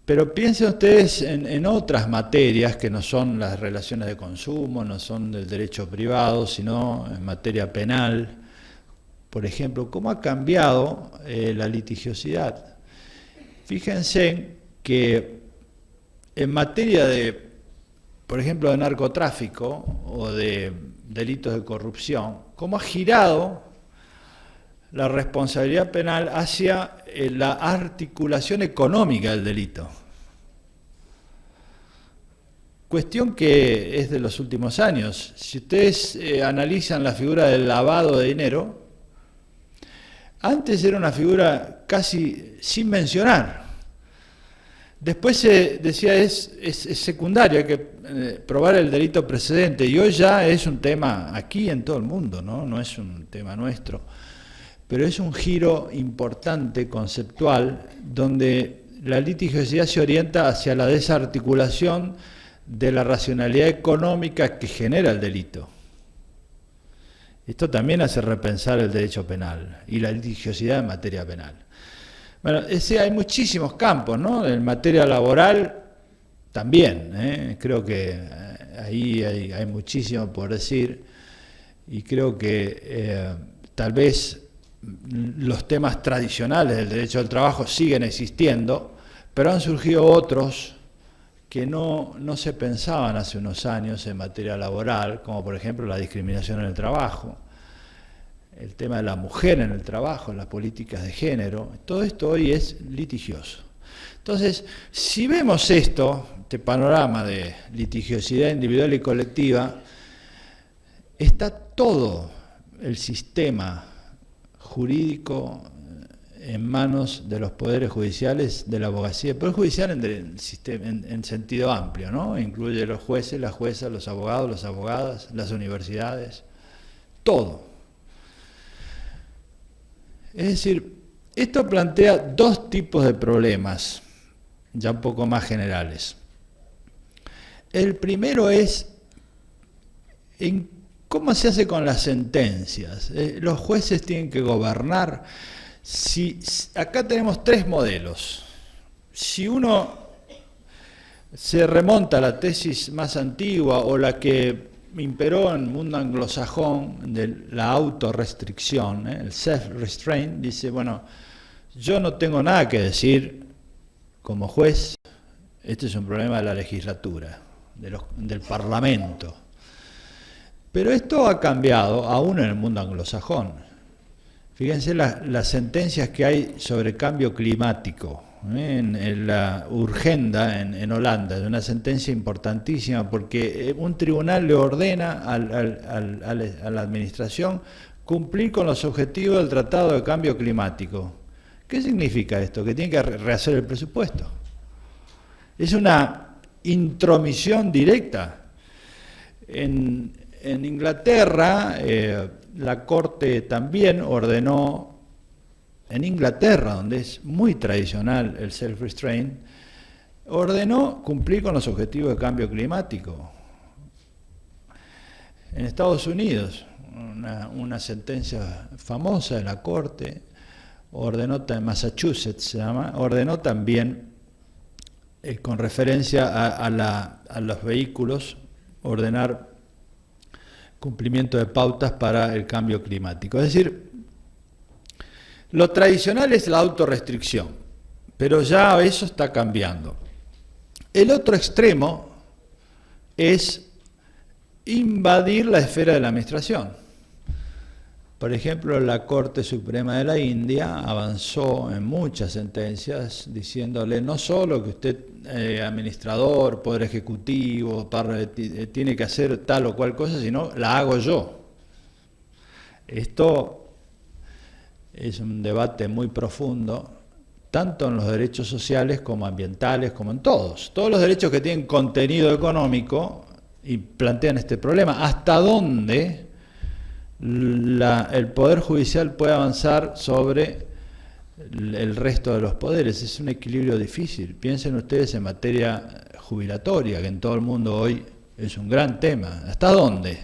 pero piensen ustedes en otras materias que no son las relaciones de consumo, no son del derecho privado, sino en materia penal. Por ejemplo, ¿cómo ha cambiado la litigiosidad? Fíjense que en materia de, por ejemplo, de narcotráfico o de delitos de corrupción, ¿cómo ha girado la responsabilidad penal hacia la articulación económica del delito? Cuestión que es de los últimos años. Si ustedes analizan la figura del lavado de dinero, antes era una figura casi sin mencionar. Después se decía es secundario, hay que probar el delito precedente, y hoy ya es un tema aquí en todo el mundo, no es un tema nuestro. Pero es un giro importante, conceptual, donde la litigiosidad se orienta hacia la desarticulación de la racionalidad económica que genera el delito. Esto también hace repensar el derecho penal y la litigiosidad en materia penal. Bueno, hay muchísimos campos, ¿no? En materia laboral también, creo que ahí hay muchísimo por decir, y creo que tal vez los temas tradicionales del derecho al trabajo siguen existiendo, pero han surgido otros que no se pensaban hace unos años en materia laboral, como por ejemplo la discriminación en el trabajo, el tema de la mujer en el trabajo, las políticas de género. Todo esto hoy es litigioso. Entonces, si vemos este panorama de litigiosidad individual y colectiva, está todo el sistema jurídico en manos de los poderes judiciales, de la abogacía. El poder judicial en sentido amplio, ¿no? Incluye los jueces, las juezas, los abogados, las abogadas, las universidades, todo. Es decir, esto plantea dos tipos de problemas, ya un poco más generales. El primero es en cómo se hace con las sentencias. Los jueces tienen que gobernar. Acá tenemos tres modelos. Si uno se remonta a la tesis más antigua o la que imperó en el mundo anglosajón de la autorrestricción, el self-restraint, dice, bueno, yo no tengo nada que decir como juez, este es un problema de la legislatura, del Parlamento. Pero esto ha cambiado aún en el mundo anglosajón. Fíjense las sentencias que hay sobre cambio climático. En la Urgenda, en Holanda, es una sentencia importantísima porque un tribunal le ordena a la administración cumplir con los objetivos del Tratado de Cambio Climático. ¿Qué significa esto? Que tiene que rehacer el presupuesto. Es una intromisión directa. En Inglaterra, la Corte también ordenó, en Inglaterra, donde es muy tradicional el self-restraint, ordenó cumplir con los objetivos de cambio climático. En Estados Unidos, una sentencia famosa de la Corte, en Massachusetts se llama, ordenó también, con referencia a los vehículos, ordenar cumplimiento de pautas para el cambio climático. Es decir, lo tradicional es la autorrestricción, pero ya eso está cambiando. El otro extremo es invadir la esfera de la administración. Por ejemplo, la Corte Suprema de la India avanzó en muchas sentencias diciéndole no solo que usted, administrador, poder ejecutivo, tiene que hacer tal o cual cosa, sino la hago yo. Esto es un debate muy profundo, tanto en los derechos sociales como ambientales, como en todos. Todos los derechos que tienen contenido económico y plantean este problema. ¿Hasta dónde el Poder Judicial puede avanzar sobre el resto de los poderes? Es un equilibrio difícil. Piensen ustedes en materia jubilatoria, que en todo el mundo hoy es un gran tema. ¿Hasta dónde?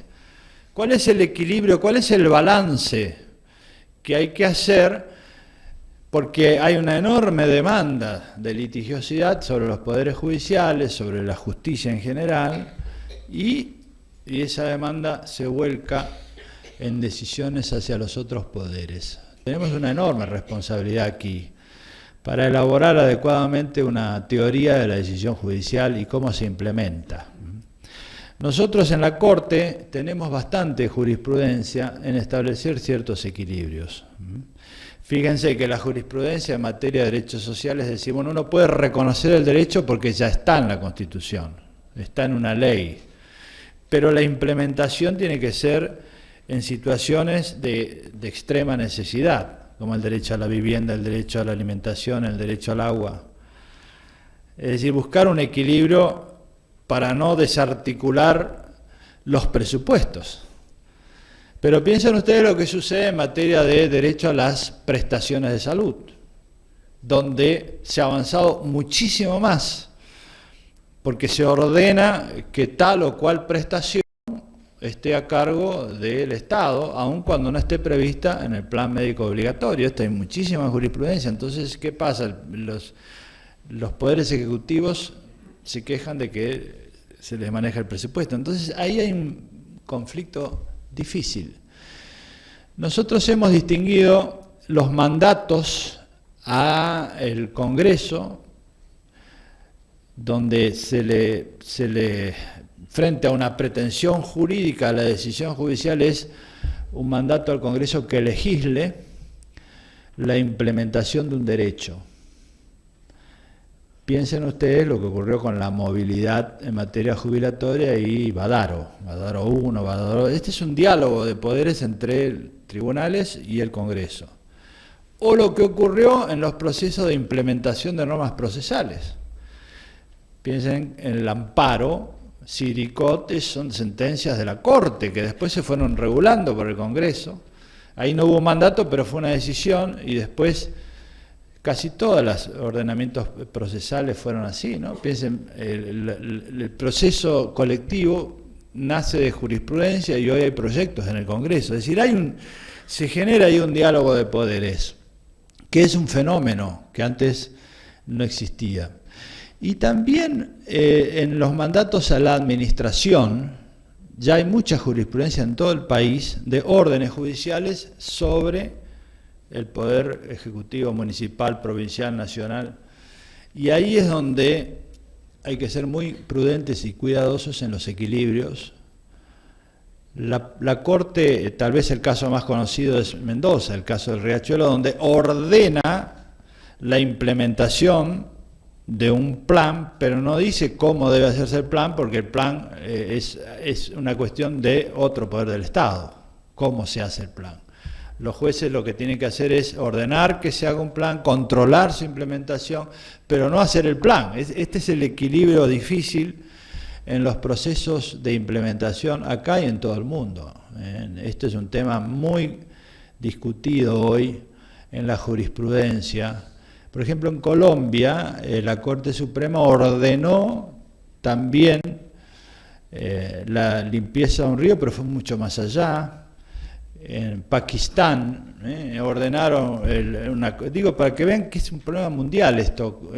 ¿Cuál es el equilibrio? ¿Cuál es el balance que hay que hacer? Porque hay una enorme demanda de litigiosidad sobre los poderes judiciales, sobre la justicia en general, y esa demanda se vuelca en decisiones hacia los otros poderes. Tenemos una enorme responsabilidad aquí para elaborar adecuadamente una teoría de la decisión judicial y cómo se implementa. Nosotros en la Corte tenemos bastante jurisprudencia en establecer ciertos equilibrios. Fíjense que la jurisprudencia en materia de derechos sociales decimos, uno puede reconocer el derecho porque ya está en la Constitución, está en una ley, pero la implementación tiene que ser en situaciones de extrema necesidad, como el derecho a la vivienda, el derecho a la alimentación, el derecho al agua. Es decir, buscar un equilibrio para no desarticular los presupuestos. Pero piensen ustedes lo que sucede en materia de derecho a las prestaciones de salud, donde se ha avanzado muchísimo más, porque se ordena que tal o cual prestación esté a cargo del Estado, aun cuando no esté prevista en el plan médico obligatorio. Esto hay muchísima jurisprudencia. Entonces, ¿qué pasa? Los poderes ejecutivos se quejan de que se les maneja el presupuesto. Entonces, ahí hay un conflicto difícil. Nosotros hemos distinguido los mandatos al Congreso, donde se le frente a una pretensión jurídica, la decisión judicial es un mandato al Congreso que legisle la implementación de un derecho. Piensen ustedes lo que ocurrió con la movilidad en materia jubilatoria y Badaro 1, Badaro 2. Este es un diálogo de poderes entre tribunales y el Congreso. o lo que ocurrió en los procesos de implementación de normas procesales. Piensen en el amparo, Siricote, son sentencias de la Corte que después se fueron regulando por el Congreso. Ahí no hubo mandato, pero fue una decisión, y después casi todos los ordenamientos procesales fueron así, ¿no? Piensen, el proceso colectivo nace de jurisprudencia y hoy hay proyectos en el Congreso. Es decir, se genera ahí un diálogo de poderes, que es un fenómeno que antes no existía. Y también en los mandatos a la administración, ya hay mucha jurisprudencia en todo el país de órdenes judiciales sobre el poder ejecutivo municipal, provincial, nacional. Y ahí es donde hay que ser muy prudentes y cuidadosos en los equilibrios. La Corte, tal vez el caso más conocido es Mendoza, el caso del Riachuelo, donde ordena la implementación de un plan, pero no dice cómo debe hacerse el plan, porque el plan es una cuestión de otro poder del Estado, cómo se hace el plan. Los jueces lo que tienen que hacer es ordenar que se haga un plan, controlar su implementación, pero no hacer el plan. Este es el equilibrio difícil en los procesos de implementación acá y en todo el mundo. Este es un tema muy discutido hoy en la jurisprudencia. Por ejemplo, en Colombia, la Corte Suprema ordenó también la limpieza de un río, pero fue mucho más allá. En Pakistán ordenaron, digo para que vean que es un problema mundial esto,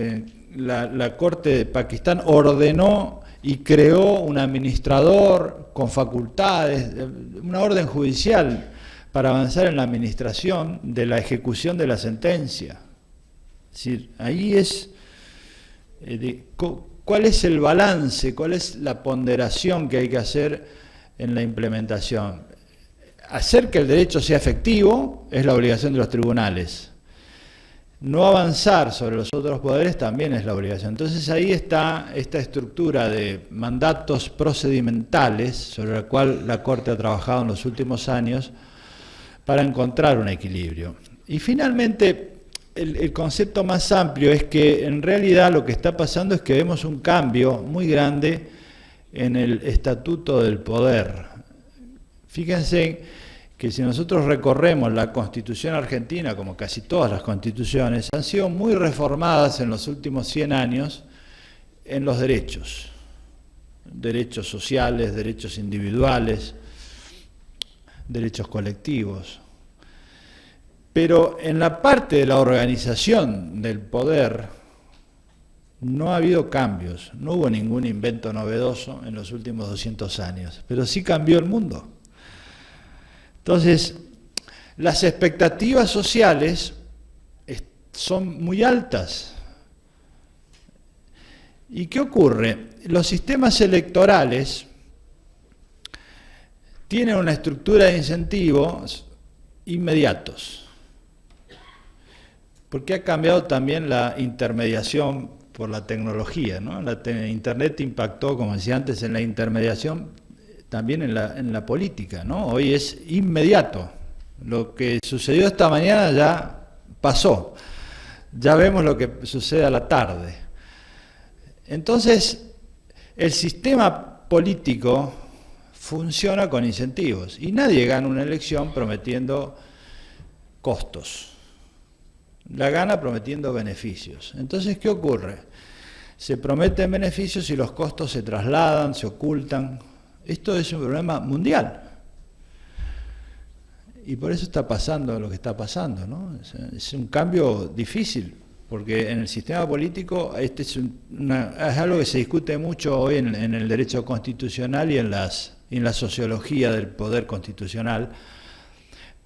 la Corte de Pakistán ordenó y creó un administrador con facultades, una orden judicial para avanzar en la administración de la ejecución de la sentencia. Es decir, ahí es cuál es el balance, cuál es la ponderación que hay que hacer en la implementación. Hacer que el derecho sea efectivo es la obligación de los tribunales. No avanzar sobre los otros poderes también es la obligación. Entonces ahí está esta estructura de mandatos procedimentales sobre la cual la Corte ha trabajado en los últimos años para encontrar un equilibrio. Y finalmente, el concepto más amplio es que en realidad lo que está pasando es que vemos un cambio muy grande en el estatuto del poder. Fíjense que si nosotros recorremos la Constitución argentina, como casi todas las constituciones, han sido muy reformadas en los últimos 100 años en los derechos sociales, derechos individuales, derechos colectivos. Pero en la parte de la organización del poder no ha habido cambios, no hubo ningún invento novedoso en los últimos 200 años, pero sí cambió el mundo. Entonces, las expectativas sociales son muy altas. ¿Y qué ocurre? Los sistemas electorales tienen una estructura de incentivos inmediatos, porque ha cambiado también la intermediación por la tecnología, ¿no? Internet impactó, como decía antes, en la intermediación, también en la política, ¿no? Hoy es inmediato. Lo que sucedió esta mañana ya pasó. Ya vemos lo que sucede a la tarde. Entonces, el sistema político funciona con incentivos y nadie gana una elección prometiendo costos. La gana prometiendo beneficios. Entonces, ¿qué ocurre? Se prometen beneficios y los costos se trasladan, se ocultan. Esto es un problema mundial. Y por eso está pasando lo que está pasando, ¿no? Es un cambio difícil, porque en el sistema político es algo que se discute mucho hoy en el derecho constitucional y en la sociología del poder constitucional.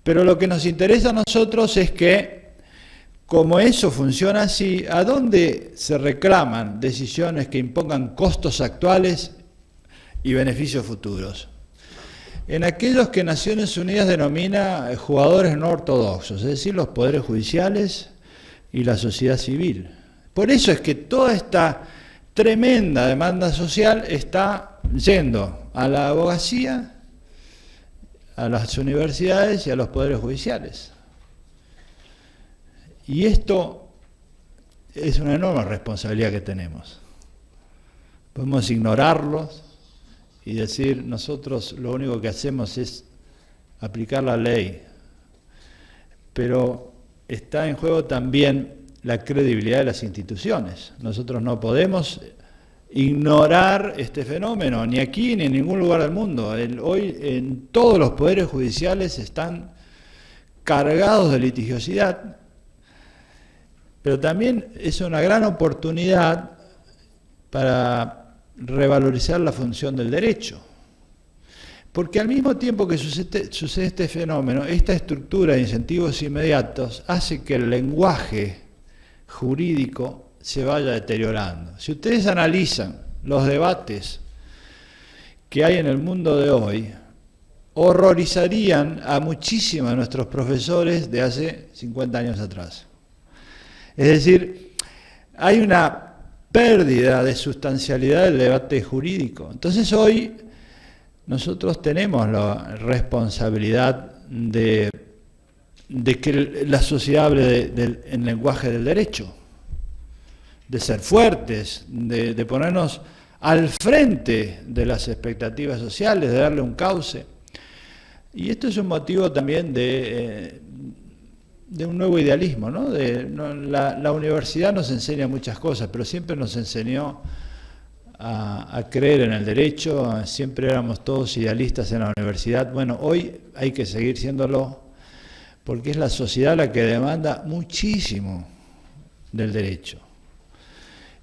Pero lo que nos interesa a nosotros es que, como eso funciona así, ¿a dónde se reclaman decisiones que impongan costos actuales y beneficios futuros? En aquellos que Naciones Unidas denomina jugadores no ortodoxos, es decir, los poderes judiciales y la sociedad civil. Por eso es que toda esta tremenda demanda social está yendo a la abogacía, a las universidades y a los poderes judiciales. Y esto es una enorme responsabilidad que tenemos. Podemos ignorarlos y decir, nosotros lo único que hacemos es aplicar la ley. Pero está en juego también la credibilidad de las instituciones. Nosotros no podemos ignorar este fenómeno, ni aquí ni en ningún lugar del mundo. Hoy en todos los poderes judiciales están cargados de litigiosidad, pero también es una gran oportunidad para revalorizar la función del derecho. Porque al mismo tiempo que sucede este fenómeno, esta estructura de incentivos inmediatos hace que el lenguaje jurídico se vaya deteriorando. Si ustedes analizan los debates que hay en el mundo de hoy, horrorizarían a muchísimos de nuestros profesores de hace 50 años atrás. Es decir, hay una pérdida de sustancialidad del debate jurídico. Entonces hoy nosotros tenemos la responsabilidad de que la sociedad hable en lenguaje del derecho, de ser fuertes, de ponernos al frente de las expectativas sociales, de darle un cauce. Y esto es un motivo también de un nuevo idealismo, ¿no? La universidad nos enseña muchas cosas, pero siempre nos enseñó a creer en el derecho, siempre éramos todos idealistas en la universidad. Bueno, hoy hay que seguir siéndolo, porque es la sociedad la que demanda muchísimo del derecho.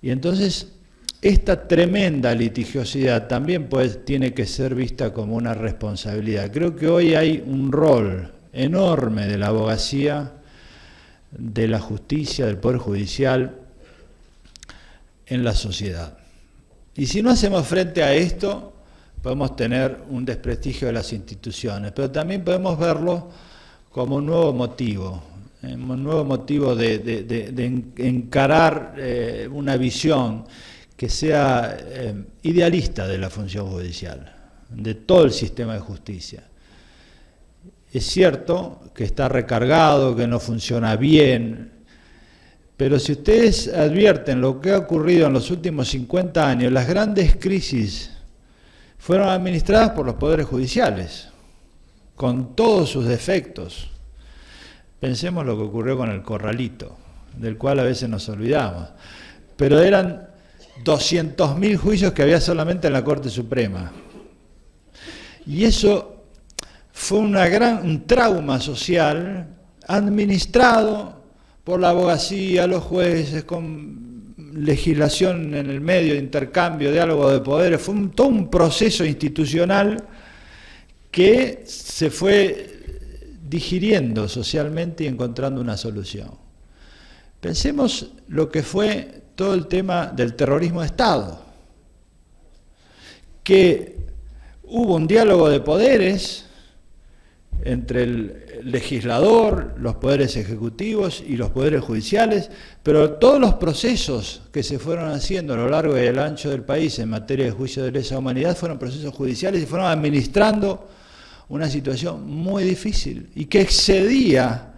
Y entonces, esta tremenda litigiosidad también tiene que ser vista como una responsabilidad. Creo que hoy hay un rol enorme de la abogacía, de la justicia, del Poder Judicial en la sociedad. Y si no hacemos frente a esto, podemos tener un desprestigio de las instituciones, pero también podemos verlo como un nuevo motivo de encarar una visión que sea idealista de la función judicial, de todo el sistema de justicia. Es cierto que está recargado, que no funciona bien, pero si ustedes advierten lo que ha ocurrido en los últimos 50 años, las grandes crisis fueron administradas por los poderes judiciales, con todos sus defectos. Pensemos lo que ocurrió con el Corralito, del cual a veces nos olvidamos, pero eran 200.000 juicios que había solamente en la Corte Suprema. Y eso fue un trauma social administrado por la abogacía, los jueces, con legislación en el medio, de intercambio, diálogo de poderes. Fue todo un proceso institucional que se fue digiriendo socialmente y encontrando una solución. Pensemos lo que fue todo el tema del terrorismo de Estado, que hubo un diálogo de poderes entre el legislador, los poderes ejecutivos y los poderes judiciales, pero todos los procesos que se fueron haciendo a lo largo y el ancho del país en materia de juicio de lesa humanidad fueron procesos judiciales y fueron administrando una situación muy difícil y que excedía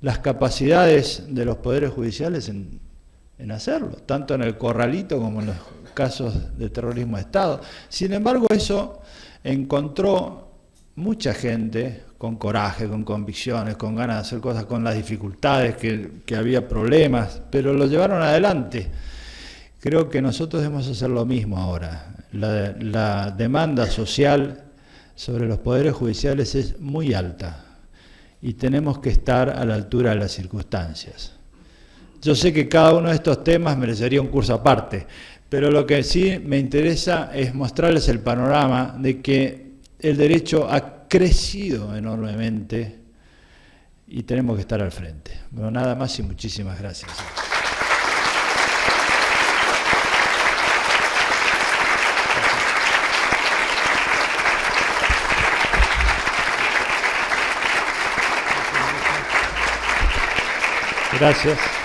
las capacidades de los poderes judiciales en hacerlo, tanto en el Corralito como en los casos de terrorismo de Estado. Sin embargo, eso encontró mucha gente con coraje, con convicciones, con ganas de hacer cosas, con las dificultades, que había problemas, pero lo llevaron adelante. Creo que nosotros debemos hacer lo mismo ahora. La demanda social sobre los poderes judiciales es muy alta y tenemos que estar a la altura de las circunstancias. Yo sé que cada uno de estos temas merecería un curso aparte, pero lo que sí me interesa es mostrarles el panorama de que el derecho ha crecido enormemente y tenemos que estar al frente. Bueno, nada más y muchísimas gracias. Gracias.